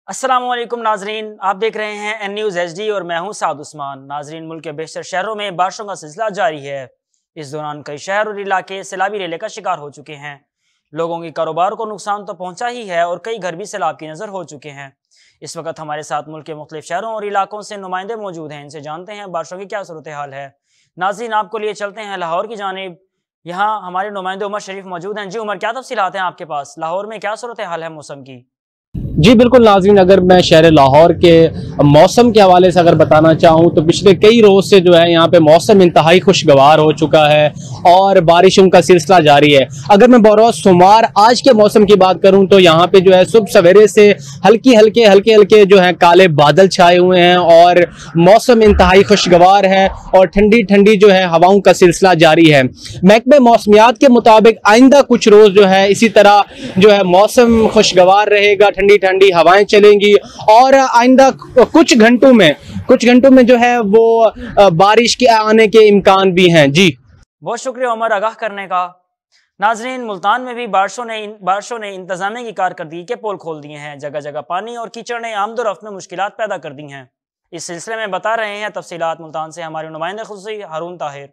अस्सलामुअलैकुम नाजरीन, आप देख रहे हैं एन न्यूज़ HD और मैं हूं साद उस्मान। नाजरीन, मुल्क के बेशतर शहरों में बारिशों का सिलसिला जारी है। इस दौरान कई शहर और इलाके सैलाबी रेले का शिकार हो चुके हैं। लोगों के कारोबार को नुकसान तो पहुंचा ही है और कई घर भी सैलाब की नज़र हो चुके हैं। इस वक्त हमारे साथ मुल्क के मुख्तलिफ शहरों और इलाकों से नुमाइंदे मौजूद हैं। इनसे जानते हैं बारिशों की क्या सूरत हाल है। नाजरीन, आपको लिए चलते हैं लाहौर की जानिब। यहाँ हमारे नुमाइंदे उमर शरीफ मौजूद हैं। जी उमर, क्या तफसीलात हैं आपके पास? लाहौर में क्या सूरत हाल है मौसम की? जी बिल्कुल नाज़रीन, अगर मैं शहर लाहौर के मौसम के हवाले से अगर बताना चाहूँ तो पिछले कई रोज़ से जो है यहाँ पे मौसम इंतहाई खुशगवार हो चुका है और बारिशों का सिलसिला जारी है। अगर मैं बरोज़ सोमवार आज के मौसम की बात करूँ तो यहाँ पे जो है सुबह सवेरे से हल्के हल्के जो है काले बादल छाए हुए हैं और मौसम इंतहाई खुशगवार है और ठंडी ठंडी जो है हवाओं का सिलसिला जारी है। महकमे मौसमियात के मुताबिक आइंदा कुछ रोज़ जो है इसी तरह जो है मौसम खुशगवार रहेगा, ठंडी ठंडी हवाएं चलेंगी और आइंदा कुछ घंटों में जो है वो बारिश के आने के इम्कान भी हैं। जी बहुत शुक्रिया उमर आगाह करने का। नाजरीन, मुल्तान में भी बारिशों ने इंतजामिया की कारकर्दगी के पोल खोल दिए हैं। जगह जगह पानी और कीचड़ ने आमदोरफ्त में मुश्किलात पैदा कर दी हैं। इस सिलसिले में बता रहे हैं तफसीलात मुल्तान से हमारे नुमाइंदे खुसूसी हारून ताहिर।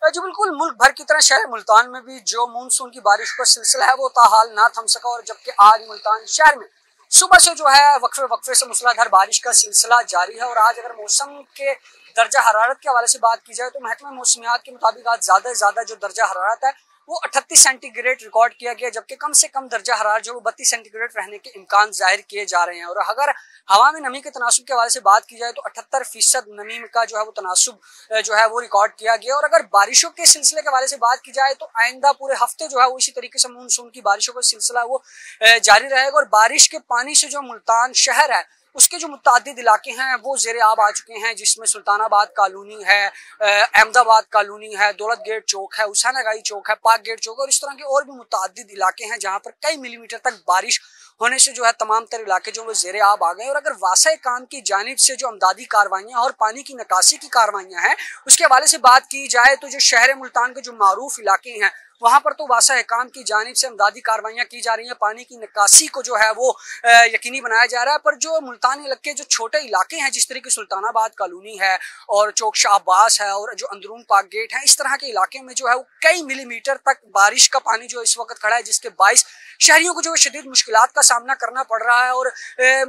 जी बिल्कुल, मुल्क भर की तरह शहर मुल्तान में भी जो मानसून की बारिश का सिलसिला है वो ताहाल ना थम सका और जबकि आज मुल्तान शहर में सुबह से जो है वक्फे से मूसलाधार बारिश का सिलसिला जारी है। और आज अगर मौसम के दर्जा हरारत के हवाले से बात की जाए तो महकमा मौसमियात के मुताबिक आज ज्यादा से ज्यादा जो दर्जा हरारत है वो 38 सेंटीग्रेड रिकॉर्ड किया गया, जबकि कम से कम दर्जा हरारत जो 32 सेंटीग्रेड रहने के इम्कान जाहिर किए जा रहे हैं। और अगर हवा में नमी के तनासुब के हवाले से बात की जाए तो 78% नमी का जो है वो तनासुब जो है वो रिकॉर्ड किया गया। और अगर बारिशों के सिलसिले के हवाले से बात की जाए तो आइंदा पूरे हफ्ते जो है वो इसी तरीके से मानसून की बारिशों का सिलसिला वो जारी रहेगा। और बारिश के पानी से जो मुल्तान शहर है उसके जो मुतादिद इलाके हैं वो ज़ेरे आब आ चुके हैं, जिसमें सुल्तानाबाद कॉलोनी है, अहमदाबाद कॉलोनी है, दौलत गेट चौक है, हुसैन आगाई चौक है, पाक गेट चौक और इस तरह के और भी मुतादिद इलाके हैं जहां पर कई मिलीमीटर तक बारिश होने से जो है तमाम तर इलाके जो वो ज़ेरे आब आ गए। और अगर वासा काम की जानिब से जो अमदादी कार्रवाइयाँ और पानी की निकासी की कार्रवाइयाँ हैं उसके हवाले से बात की जाए तो जो शहर मुल्तान के जो मारूफ इलाके हैं वहां पर तो वासा काम की जानिब से अमदादी कार्रवाइयाँ की जा रही हैं, पानी की निकासी को जो है वो यकीनी बनाया जा रहा है। पर जो मुल्तान इलाके जो छोटे इलाके हैं जिस तरह की सुल्तानाबाद कॉलोनी है और चौक शाहबाज है और जो अंदरून पाक गेट है, इस तरह के इलाके में जो है वो कई मिलीमीटर तक बारिश का पानी जो इस वक्त खड़ा है, जिसके बाइस शहरियों को जो शदीद मुश्किलात का सामना करना पड़ रहा है। और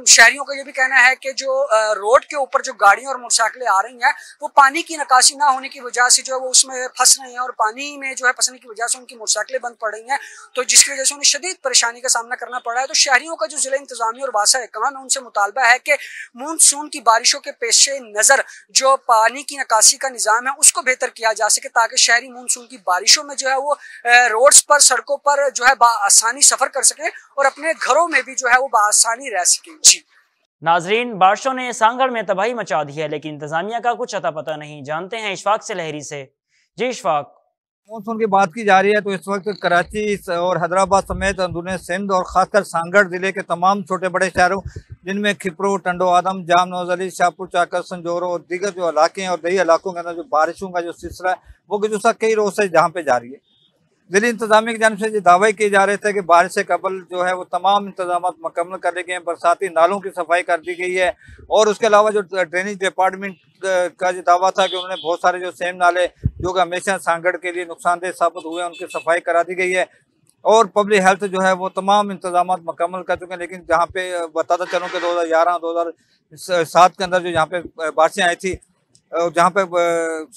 शहरियों का ये भी कहना है कि जो रोड के ऊपर जो गाड़ियां और मोटरसाइकिलें आ रही हैं वो पानी की निकासी ना होने की वजह से जो है वो उसमें फंस रही हैं और पानी में जो है फंसने की वजह से उनकी मोटरसाइकिलें बंद पड़ रही हैं, तो जिसकी वजह से उन्हें शदीद परेशानी का सामना करना पड़ रहा है। तो शहरियों का जो जिला इंतजामिया और वासा काम है उनसे मुतालबा है कि मानसून की बारिशों के पेश नज़र जो पानी की निकासी का निज़ाम है उसको बेहतर किया जा सके ताकि शहरी मानसून की बारिशों में जो है वो रोड्स पर सड़कों पर जो है आसानी सफर कर सके और अपने घरों में भी जो है वो बासानी रह सके। जी नाजरीन, बारिशों ने सांगड़ में तबाही मचा दी है लेकिन इंतजामिया का कुछ अता पता नहीं। जानते हैं इशफाक से लहरी से। जी इशफाक। मानसून की बात की जा रही है तो इस वक्त कराची और हैदराबाद समेत अंदरूनी सिंध और खासकर सांगड़ जिले के तमाम छोटे बड़े शहरों जिनमें खिपरो, टंडो आदम, जाम नौजली, शाहपुर, चाकर, संजोरो और दीगर जो इलाके हैं और दही इलाकों के अंदर जो बारिशों का जो सिलसिला है वो गुज़श्ता कई रोज से जहाँ पे जारी है। दिल्ली इंतजामिया की जानिब से ये दावे किए जा रहे थे कि बारिश से कबल जो है वो तमाम इंतजाम मुकम्मल कर लिए गए हैं, बरसाती नालों की सफाई कर दी गई है और उसके अलावा जो ड्रेनेज डिपार्टमेंट का जो दावा था कि उन्होंने बहुत सारे जो सेम नाले जो कि हमेशा सांगड़ के लिए नुकसानदेह साबित हुए हैं उनकी सफाई करा दी गई है और पब्लिक हेल्थ जो है वो तमाम इंतजाम मुकम्मल कर चुके हैं। लेकिन जहाँ पे बताता चलूँ कि 2011-2007 के अंदर जो यहाँ पे बारिशें आई थी जहाँ पे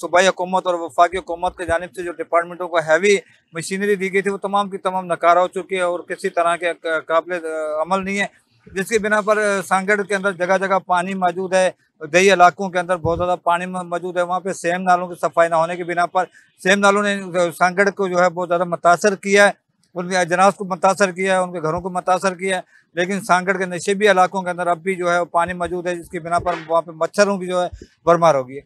सूबाई हुकूमत और वफाकी हुकूमत की जानिब से जो डिपार्टमेंटों को हैवी मशीनरी दी गई थी वो तमाम की तमाम नकारा हो चुकी है और किसी तरह के काबिल अमल नहीं है, जिसकी बिना पर सांगड़ के अंदर जगह जगह पानी मौजूद है। दही इलाकों के अंदर बहुत ज़्यादा पानी मौजूद है। वहाँ पे सेम नालों की सफाई ना होने की बिना पर सेम नालों ने सांगड़ को जो है बहुत ज़्यादा मुतासर किया है, उनके अजनास को मुतासर किया है, उनके घरों को मुतासर किया है। लेकिन सांगड़ के नशेबी इलाकों के अंदर अब भी जो है पानी मौजूद है, जिसकी बिना पर वहाँ पे मच्छरों की जो है भरमार होगी।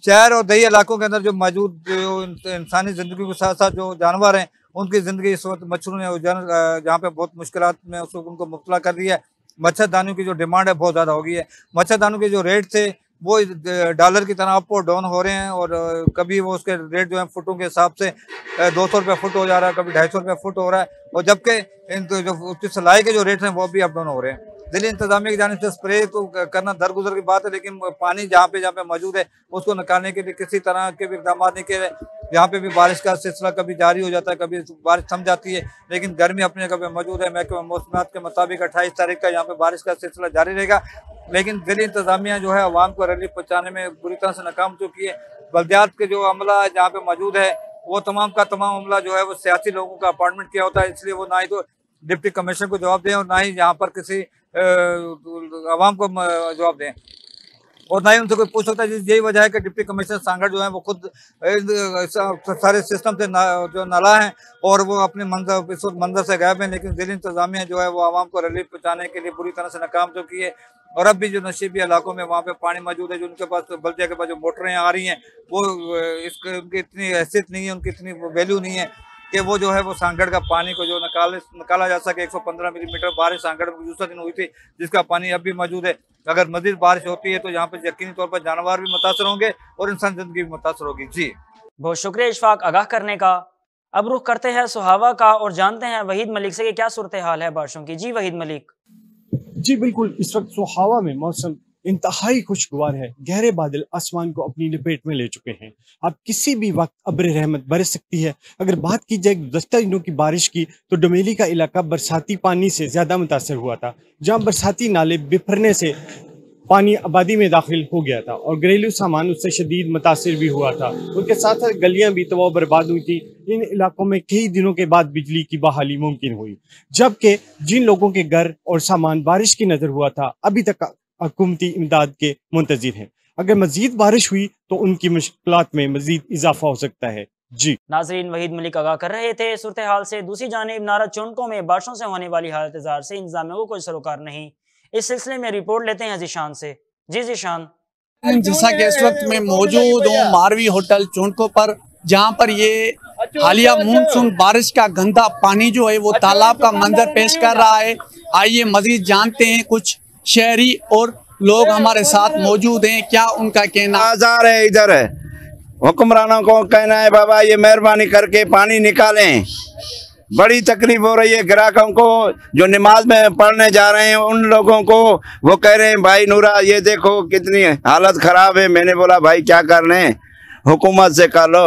शहर और दही इलाकों के अंदर जो मौजूद जो इंसानी ज़िंदगी के साथ साथ जो जानवर हैं उनकी ज़िंदगी इस वक्त मच्छरों ने जहाँ पे बहुत मुश्किलात में उनको मुब्तला कर दिया है। मच्छरदानियों की जो डिमांड है बहुत ज़्यादा हो गई है। मच्छरदानियों के जो रेट थे वो डॉलर की तरह अप और डाउन हो रहे हैं और कभी वो उसके रेट जो है फुटों के हिसाब से 200 रुपये फुट हो जा रहा है, कभी 250 रुपये फुट हो रहा है और जबकि जो उसकी सिलाई के जो रेट हैं वो भी अप डाउन हो रहे हैं। जिले इंतजामिया की जानिब से स्प्रे तो करना दरगुजर की बात है, लेकिन पानी जहाँ पे मौजूद है उसको निकालने के लिए किसी तरह के भी इकदाम नहीं किए। यहाँ पे भी बारिश का सिलसिला कभी जारी हो जाता है, कभी बारिश थम जाती है, लेकिन गर्मी अपनी जगह पे मौजूद है। महकमा मौसमियात के मुताबिक 28 तारीख का यहाँ पे बारिश का सिलसिला जारी रहेगा, लेकिन जिले इंतजामिया जो है अवाम को रिलीफ पहुँचाने में बुरी तरह से नाकाम हो चुकी है। बल्दियात के जो अमला जहाँ पे मौजूद है वो तमाम का तमाम अमला जो है वो सियासी लोगों का अपॉइंटमेंट किया होता है, इसलिए वो ना ही तो डिप्टी कमिश्नर को जवाब दें और ना ही यहाँ पर किसी अवाम को जवाब दें, और ना ही उनसे कोई पूछ सकता है। यही वजह है कि डिप्टी कमिश्नर सांगड़ जो है वो खुद सारे सिस्टम से जो नाला है और वो अपने इस वक्त मंजर से गायब है, लेकिन जिला इंतजामिया जो है वो आवाम को रिलीफ पहुँचाने के लिए बुरी तरह से नाकाम चुकी है। और अब भी जो नशीबी इलाकों में वहाँ पे पानी मौजूद है, जो उनके पास बल्दिया के पास जो मोटरें आ रही हैं वो उनकी इतनी हैसियत नहीं है, उनकी इतनी वैल्यू नहीं है कि वो जो है वो सांगड़ का पानी को जो निकाला जा सके। 115 मिलीमीटर बारिश सांगड़ में दूसरा दिन हुई थी, जिसका पानी अब भी मौजूद है। अगर मजीद बारिश होती है तो यहाँ पर यकीनी तौर पर जानवर भी मुतासर होंगे और इंसान जिंदगी भी मुतासर होगी। जी बहुत शुक्रिया इशफाक आगाह करने का। अब रुख करते हैं सुहावा का और जानते हैं वहीद मलिक से कि क्या सूरत हाल है बारिशों की। जी वहीद मलिक। जी बिल्कुल, इस वक्त सुहावा में मौसम इंतहाई खुशगवार है। गहरे बादल आसमान को अपनी लपेट में ले चुके हैं। अब किसी भी वक्त अब्र रहमत बरस सकती है। अगर बात की जाए गुज़श्ता दिनों की बारिश की तो डमेली का इलाका बरसाती पानी से ज़्यादा मुतासर हुआ था, जहां बरसाती नाले बिफरने से पानी आबादी में दाखिल हो गया था और घरेलू सामान उससे शदीद मुतासर भी हुआ था। उनके साथ साथ गलियां भी तबाह बर्बाद हुई थी। इन इलाकों में कई दिनों के बाद बिजली की बहाली मुमकिन हुई, जबकि जिन लोगों के घर और सामान बारिश की नज़र हुआ था अभी तक हुकूमती इमदाद के मुंतज़िर हैं। अगर मजीद बारिश हुई तो उनकी मुश्किलात में मजीद इजाफा हो सकता है। जी नाजरीन, वहीद मलिक आगाह कर रहे थे सूरत हाल से। दूसरी जानिब नारा चुनकों में बारिशों से होने वाली हालत इज़हार से इंतजामिया को कोई सरोकार नहीं। इस सिलसिले में रिपोर्ट लेते हैं जीशान से। जी जीशान। जैसा कि इस वक्त मैं मौजूद हूँ मारवी होटल चुनकों पर, जहाँ पर ये हालिया मानसून बारिश का गंदा पानी जो है वो तालाब का मंजर पेश कर रहा है। आइए मजीद जानते हैं, कुछ शहरी और लोग हमारे साथ मौजूद हैं, क्या उनका कहना है। इधर हुक्मरानों को कहना है बाबा ये मेहरबानी करके पानी निकालें, बड़ी तकलीफ हो रही है ग्राहकों को जो नमाज में पढ़ने जा रहे हैं उन लोगों को। वो कह रहे हैं भाई नूरा ये देखो कितनी हालत खराब है। मैंने बोला भाई क्या करने, हुकूमत से कर लो।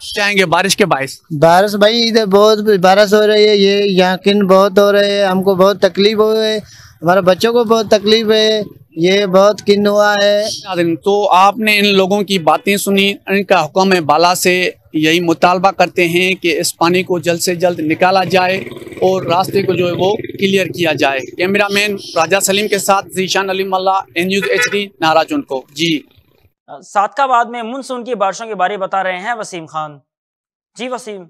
चाहेंगे बारिश के बारिश भाई इधर बहुत बारिश हो रही है, ये यकीन बहुत हो रहे है, हमको बहुत तकलीफ हो रही है, हमारे बच्चों को बहुत तकलीफ है, ये बहुत किन हुआ है। तो आपने इन लोगों की बातें सुनी, इनका हुक्म बाला से यही मुतालबा करते हैं कि इस पानी को जल्द से जल्द निकाला जाए और रास्ते को जो है वो क्लियर किया जाए। कैमरामैन राजा सलीम के साथ जीशान अली मल्ला, NUZ HD नारा चुनको। जी सादकाबाद में मानसून की बारिशों के बारे बता रहे हैं वसीम खान। जी वसीम।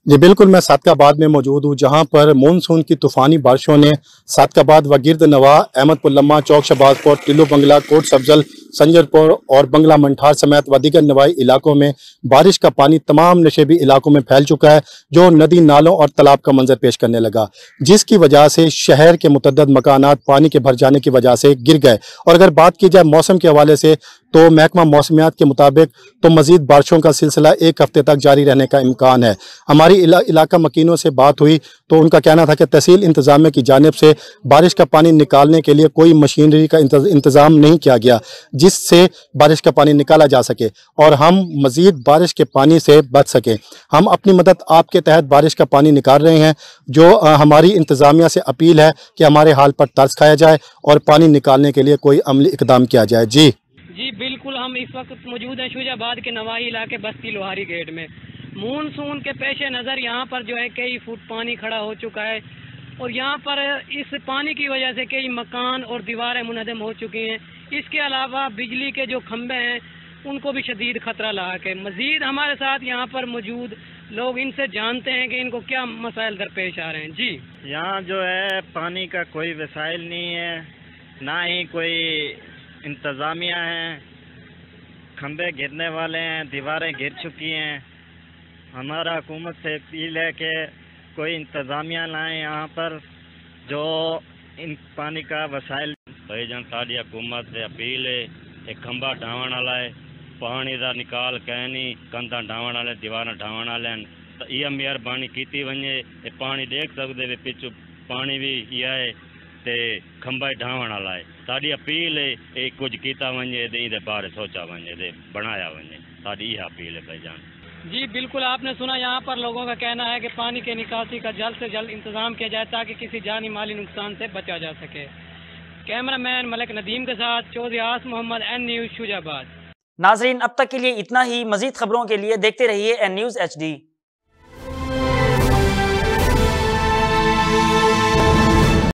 जी बिल्कुल, मैं सादकाबाद में मौजूद हूँ जहाँ पर मानसून की तूफ़ानी बारिशों ने सादकाबाद व गिरद नवा, अहमदपुर लम्मा, चौक शबाजपुर, टिल्लू बंगला, कोट सब्जल, संजरपुर और बंगला मंठार समेत व दीगर नवाई इलाकों में बारिश का पानी तमाम नशेबी इलाकों में फैल चुका है, जो नदी नालों और तालाब का मंजर पेश करने लगा, जिसकी वजह से शहर के मुतअद्दिद मकानात पानी के भर जाने की वजह से गिर गए। और अगर बात की जाए मौसम के हवाले से तो महकमा मौसमियात के मुताबिक तो मज़ीद बारिशों का सिलसिला 1 हफ्ते तक जारी रहने का इम्कान है। हमारी इलाका मकीनों से बात हुई तो उनका कहना था कि तहसील इंतज़ामिया की जानिब से बारिश का पानी निकालने के लिए कोई मशीनरी का इंतज़ाम नहीं किया गया जिससे बारिश का पानी निकाला जा सके और हम मज़ीद बारिश के पानी से बच सकें। हम अपनी मदद आपके तहत बारिश का पानी निकाल रहे हैं, जो हमारी इंतज़ामिया से अपील है कि हमारे हाल पर तर्स खाया जाए और पानी निकालने के लिए कोई अमली इक़दाम किया जाए। जी बिल्कुल, हम इस वक्त मौजूद हैं शुजाबाद के नवाही इलाके बस्ती लोहारी गेट में। मानसून के पेश नज़र यहाँ पर जो है कई फुट पानी खड़ा हो चुका है और यहाँ पर इस पानी की वजह से कई मकान और दीवारें मुनहदम हो चुकी हैं। इसके अलावा बिजली के जो खंभे हैं उनको भी शदीद खतरा लाक है। मजीद हमारे साथ यहाँ पर मौजूद लोग, इनसे जानते हैं कि इनको क्या मसाइल दरपेश आ रहे हैं। जी यहाँ जो है पानी का कोई वसाइल नहीं है, ना ही कोई इंतज़ामिया है, खंभे गिरने वाले हैं, दीवारें गिर चुकी हैं। हमारा हुकूमत से अपील है कि कोई इंतज़ामिया लाएँ यहाँ पर जो इन पानी का वसाइल। भाईजान साड़ी हुकूमत से अपील है, एक खंभा ढावण वाला है, पानी का निकाल कहनी, कंधा ढावण वाले, दीवार ढावण वाले, तो यह मेहरबानी की वने। पानी देख सकते वे पिछू पानी भी यह है ते खंबा ढावण वाला है। साड़ी अपील है एक कुछ कीता वने दे बाहर सोचा वने दे बनाया वने, साड़ी यह अपील है भाईजान। जी बिल्कुल, आपने सुना यहाँ पर लोगों का कहना है कि पानी के निकासी का जल्द से जल्द इंतजाम किया जाए ताकि किसी जानी माली नुकसान से बचा जा सके। कैमरामैन मलिक नदीम के साथ चौधरी आस मोहम्मद, एन न्यूज़ शुजाबाद। नाजरीन अब तक के लिए इतना ही। मजीद खबरों के लिए देखते रहिए एन न्यूज़ HD।